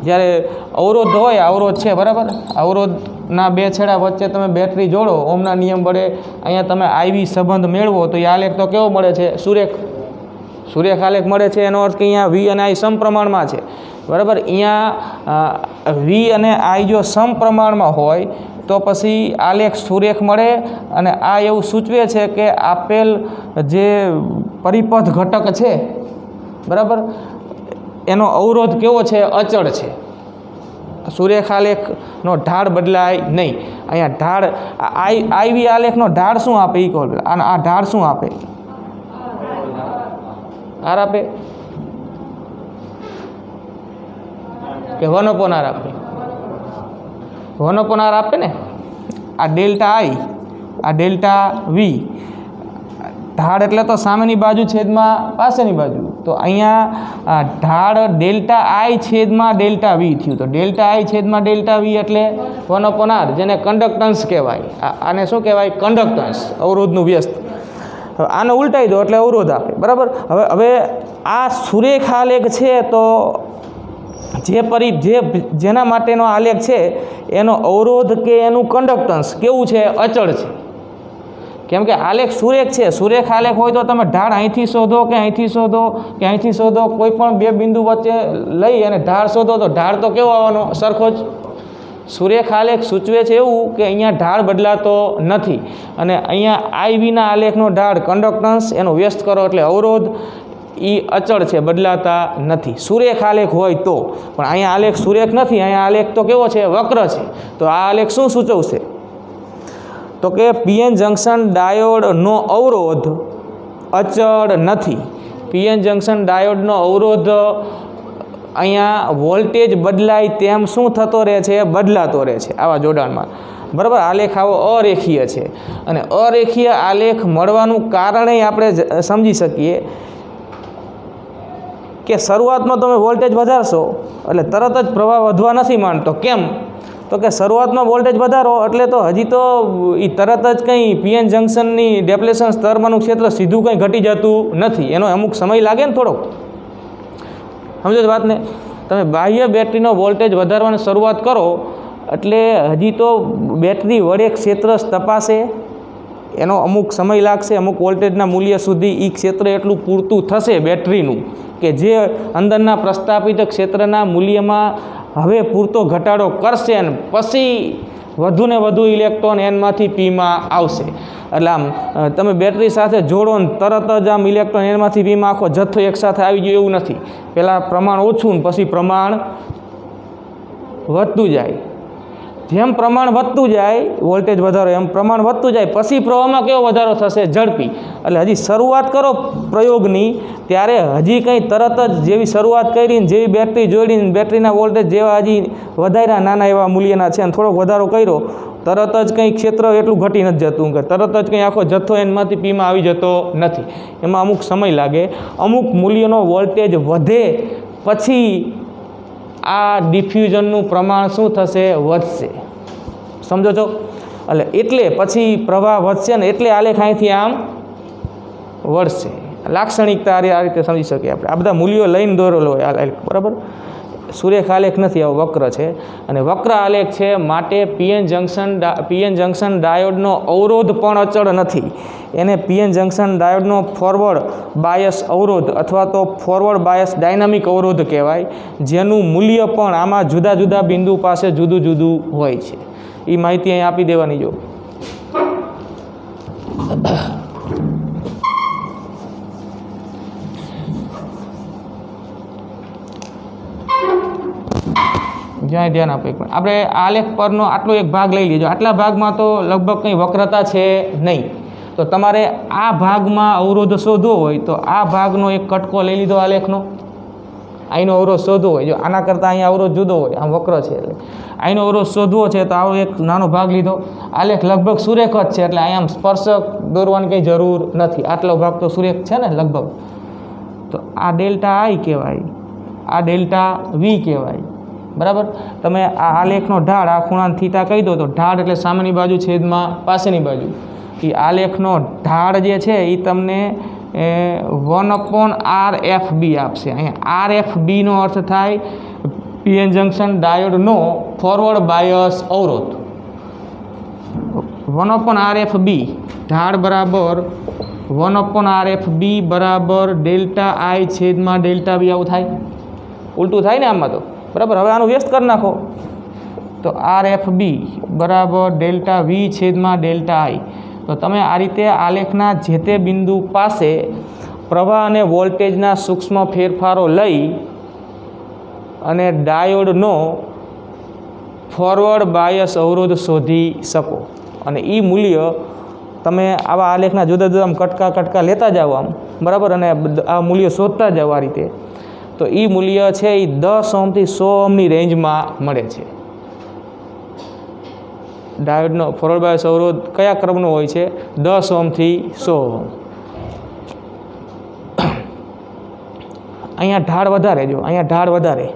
જ્યારે અવરોધ હોય, અવરોધ છે બરાબર, અવરોધના બે છેડા વચ્ચે તમે બેટરી જોડો ઓમના નિયમ વડે, અહીંયા તમે IV સંબંધ મેળવો તો એ આલેખ તો કેવો મળે છે? સુરેખ આલેખ મળે છે. એનો અર્થ કે અહીંયા V અને I સમપ્રમાણમાં છે. બરાબર, અહીંયા V અને I જો સમપ્રમાણમાં હોય તો પછી આલેખ સુરેખ મળે અને આ એવું સૂચવે છે કે આપેલ જે પરિપથ ઘટક છે બરાબર એનો અવરોધ કેવો છે? અચળ છે. સુરેખ આલેખનો ઢાળ બદલાય નહીં. અહીંયા ઢાળ IV આલેખનો ઢાળ શું આપે? ઇક્વલ. આ ઢાળ શું આપે? R આપે કે 1/R આપે? 1/R આપે ને. આ ડેલ્ટા I, આ ડેલ્ટા V. ઢાળ એટલે તો સામેની બાજુ છેદમાં પાસેની બાજુ. તો અહીંયા ઢાળ ડેલ્ટા આઈ છેદમાં ડેલ્ટા વી થયું. તો ડેલ્ટા આઈ છેદમાં ડેલ્ટા વી એટલે 1/r, જેને કંડક્ટન્સ કહેવાય. આને શું કહેવાય? કંડક્ટન્સ, અવરોધનું વ્યસ્ત. હવે આને ઉલટાઈ દો એટલે અવરોધ આપે, બરાબર. હવે આ સુરેખ આલેખ છે, તો જેના માટેનો આલેખ છે એનો અવરોધ કે એનું કંડક્ટન્સ કેવું છે? અચળ છે. કેમ કે આલેખ સુરેખ છે. સુરેખ આલેખ હોય તો તમે ઢાળ અહીંથી શોધો કે અહીંથી શોધો કે અહીંથી શોધો, કોઈ પણ બે બિંદુ વચ્ચે લઈ અને ઢાળ શોધો તો ઢાળ તો કેવો આવવાનો? સરખો જ. સુરેખ આલેખ સૂચવે છે એવું કે અહીંયા ઢાળ બદલાતો નથી, અને અહીંયા આઈવીના આલેખનો ઢાળ કંડક્ટન્સ એનો વ્યસ્ત કરો એટલે અવરોધ એ અચળ છે, બદલાતા નથી. સુરેખ આલેખ હોય તો. પણ અહીંયા આલેખ સુરેખ નથી, અહીંયા આલેખ તો કેવો છે? વક્ર છે. તો આ આલેખ શું સૂચવશે? તો કે પીએન જંકશન ડાયોડનો અવરોધ અચળ નથી. પીએન જંકશન ડાયોડનો અવરોધ અહીંયા વોલ્ટેજ બદલાય તેમ શું થતો રહે છે? બદલાતો રહે છે આવા જોડાણમાં, બરાબર. આલેખ આવો અરેખીય છે, અને અરેખીય આલેખ મળવાનું કારણે આપણે સમજી શકીએ કે શરૂઆતમાં તમે વોલ્ટેજ વધારશો એટલે તરત જ પ્રવાહ વધવા નથી માંડતો. કેમ? તો કે શરૂઆતમાં વોલ્ટેજ વધારો એટલે તો હજી તો એ તરત જ કંઈ પીએન જંકશનની ડેપ્લેશન સ્તરમાંનું ક્ષેત્ર સીધું કંઈ ઘટી જતું નથી. એનો અમુક સમય લાગે ને થોડોક. સમજો જ વાતને? તમે બાહ્ય બેટરીનો વોલ્ટેજ વધારવાની શરૂઆત કરો એટલે હજી તો બેટરી વડે ક્ષેત્ર તપાસે, એનો અમુક સમય લાગશે. અમુક વોલ્ટેજના મૂલ્ય સુધી એ ક્ષેત્ર એટલું પૂરતું થશે બેટરીનું કે જે અંદરના પ્રસ્થાપિત ક્ષેત્રના મૂલ્યમાં હવે પૂરતો ઘટાડો કરશે, અને પછી વધુ ને વધુ ઇલેક્ટ્રોન એનમાંથી પીમાં આવશે. એટલે આમ તમે બેટરી સાથે જોડો ને તરત જ આમ ઇલેક્ટ્રોન એનમાંથી પીમાં આખો જથ્થો એકસાથે આવી ગયો એવું નથી. પહેલાં પ્રમાણ ઓછું ને પછી પ્રમાણ વધતું જાય. જેમ પ્રમાણ વધતું જાય વોલ્ટેજ વધારો, એમ પ્રમાણ વધતું જાય પછી પ્રવાહમાં કેવો વધારો થશે? ઝડપી. એટલે હજી શરૂઆત કરો પ્રયોગની ત્યારે હજી કંઈ તરત જ જેવી શરૂઆત કરીને જેવી બેટરી જોડીને બેટરીના વોલ્ટેજ જેવા હજી વધાર્યા નાના એવા મૂલ્યના છે અને થોડોક વધારો કર્યો, તરત જ કંઈ ક્ષેત્ર એટલું ઘટી નથી જતું કે તરત જ કંઈ આખો જથ્થો એમાંથી પીમાં આવી જતો નથી. એમાં અમુક સમય લાગે. અમુક મૂલ્યનો વોલ્ટેજ વધે પછી આ ડિફ્યુઝનનું પ્રમાણ શું થશે? વધશે. સમજો છો? એટલે પછી પ્રવાહ વધશે ને એટલે આલેખ અહીંથી આમ વળશે. લાક્ષણિકતા આ રીતે સમજી શકીએ આપણે. આ બધા મૂલ્યો લઈને દોરેલો હોય આલેખ, બરાબર. સુરેખ આલેખ નથી, આવો વક્ર છે. અને વક્ર આલેખ છે માટે પીએન જંકશન ડાયોડનો અવરોધ પણ અચળ નથી. એને પીએન જંકશન ડાયોડનો ફોરવર્ડ બાયસ અવરોધ અથવા તો ફોરવર્ડ બાયસ ડાયનામિક અવરોધ કહેવાય, જેનું મૂલ્ય પણ આમાં જુદા જુદા બિંદુ પાસે જુદું જુદું હોય છે. એ માહિતી અહીં આપી દેવાની. જો જ્યાં ધ્યાન આપે. આપણે આલેખ પરનો આટલો એક ભાગ લઈ લીધો. આટલા ભાગમાં તો લગભગ કંઈ વક્રતા છે નહીં. તો તમારે આ ભાગમાં અવરોધ શોધવો હોય તો આ ભાગનો એક કટકો લઈ લીધો આલેખનો. અહીંનો અવરોધ શોધવો હોય, જો આના કરતાં અહીંયા અવરોધ જુદો હોય, આમ વક્ર છે એટલે અહીંનો અવરોધ શોધવો છે તો આવો એક નાનો ભાગ લીધો. આલેખ લગભગ સુરેખ જ છે એટલે અહીંયા સ્પર્શક દોરવાની કંઈ જરૂર નથી. આટલો ભાગ તો સુરેખ છે ને લગભગ. તો આ ડેલ્ટા આઈ કહેવાય, આ ડેલ્ટા વી કહેવાય, બરાબર. તમે આ આલેખનો ઢાળ, આ ખૂણાને થીટા કહી દો તો ઢાળ એટલે સામેની બાજુ છેદમાં પાસેની બાજુ. એ આલેખનો ઢાળ જે છે એ તમને 1/RFB આપશે. અહીંયા RFBનો અર્થ થાય પીએન જંકશન ડાયોડનો ફોરવર્ડ બાયસ અવરોધ. 1/RFB ઢાળ બરાબર 1/RFB બરાબર ડેલ્ટા આઈ છેદમાં ડેલ્ટા બી. આવું થાય, ઉલટું થાય ને આમાં તો, બરાબર. હવે આનું વ્યસ્ત કરી નાખો તો RFB બરાબર ડેલ્ટા વી છેદમાં ડેલ્ટા આઈ. તો તમે આ રીતે આલેખના જે તે બિંદુ પાસે પ્રવાહ અને વોલ્ટેજના સૂક્ષ્મ ફેરફારો લઈ અને ડાયોડનો ફોરવર્ડ બાયસ અવરોધ શોધી શકો. અને એ મૂલ્ય તમે આવા આલેખના જુદા જુદા કટકા લેતા જાઓ આમ, બરાબર, અને આ મૂલ્ય શોધતા જાઓ આ રીતે. તો એ મૂલ્ય છે એ 10 ઓહ્મથી 100 ઓહ્મની રેન્જમાં મળે છે. ડાયોડનો ફોરવર્ડ બાયસ અવરોધ કયા ક્રમનો હોય છે? 10 ઓહ્મથી 100 ઓહ્મ. અહીંયા ઢાળ વધારે, જો અહીંયા ઢાળ વધારે.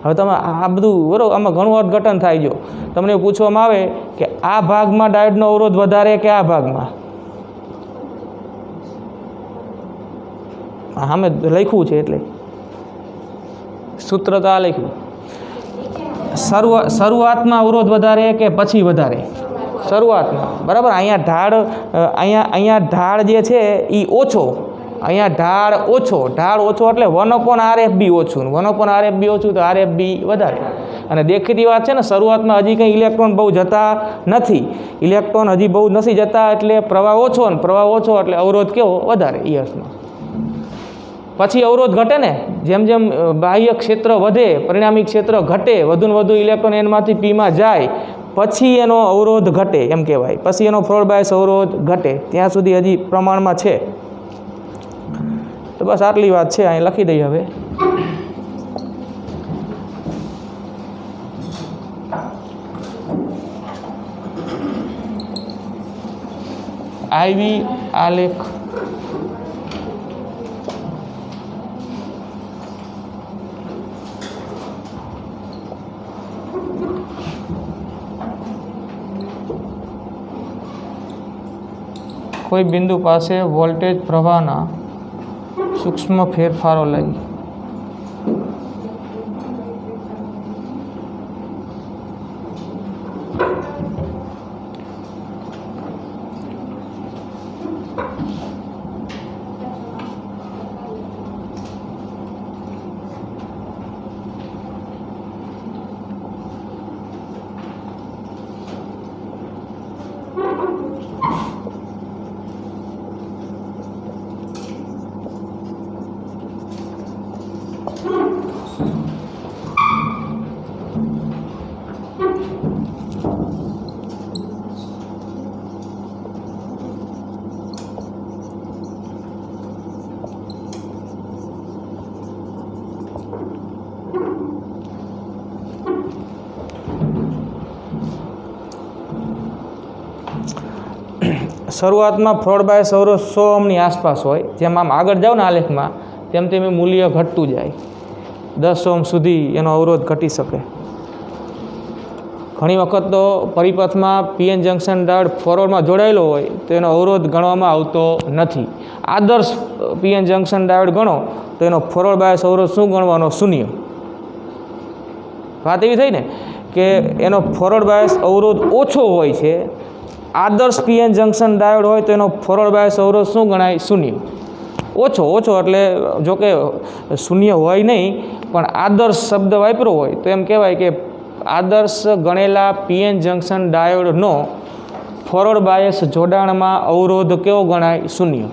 હવે તમે આ બધું બરાબર, આમાં ઘણું અર્થઘટન થાય. જો તમને પૂછવામાં આવે કે આ ભાગમાં ડાયોડનો અવરોધ વધારે કે આ ભાગમાં, સામે લખ્યું છે એટલે સૂત્ર તો આ લખ્યું. શરૂઆતમાં અવરોધ વધારે કે પછી વધારે? શરૂઆતમાં, બરાબર. અહીંયા ઢાળ જે છે એ ઓછો, અહીંયા ઢાળ ઓછો એટલે 1/RFB ઓછું, 1/RFB ઓછું તો RFB વધારે. અને દેખીતી વાત છે ને, શરૂઆતમાં હજી કંઈ ઇલેક્ટ્રોન બહુ જતા નથી, ઇલેક્ટ્રોન હજી બહુ નથી જતા એટલે પ્રવાહ ઓછો, ને પ્રવાહ ઓછો એટલે અવરોધ કેવો? વધારે. એ અર્થમાં પછી અવરોધ ઘટે ને, જેમ જેમ બાહ્ય ક્ષેત્ર વધે, પરિણામી ક્ષેત્ર ઘટે, વધુને વધુ ઇલેક્ટ્રોન એનમાંથી પીમાં જાય, પછી એનો અવરોધ ઘટે એમ કહેવાય. પછી એનો ફોરવર્ડ બાયસ અવરોધ ઘટે. ત્યાં સુધી હજી પ્રમાણમાં છે. તો બસ આટલી વાત છે, અહીં લખી દઈએ. હવે IV આલેખ કોઈ બિંદુ પાસે વોલ્ટેજ પ્રવાહના સૂક્ષ્મ ફેરફારો લઈ શરૂઆતમાં ફોરવર્ડ બાયસ અવરોધ 100 ઓહ્મની આસપાસ હોય. જેમ આમ આગળ જાઓ ને આલેખમાં, તેમ તેમ એ મૂલ્ય ઘટતું જાય. 10 ઓહ્મ સુધી એનો અવરોધ ઘટી શકે. ઘણી વખત તો પરિપથમાં PN જંકશન ડાયોડ ફોરવર્ડમાં જોડાયેલો હોય તો એનો અવરોધ ગણવામાં આવતો નથી. આદર્શ PN જંકશન ડાયોડ ગણો તો એનો ફોરવર્ડ બાયસ અવરોધ શું ગણવાનો? 0. વાત એવી થઈ ને કે એનો ફોરવર્ડ બાયસ અવરોધ ઓછો હોય છે. આદર્શ PN જંકશન ડાયોડ હોય તો એનો ફોરવર્ડ બાયસ અવરોધ શું ગણાય? 0. ઓછો એટલે જોકે 0 હોય નહીં, પણ આદર્શ શબ્દ વાપર્યો હોય તો એમ કહેવાય કે આદર્શ ગણેલા PN જંકશન ડાયોડનો ફોરવર્ડ બાયસ જોડાણમાં અવરોધ કેવો ગણાય? 0.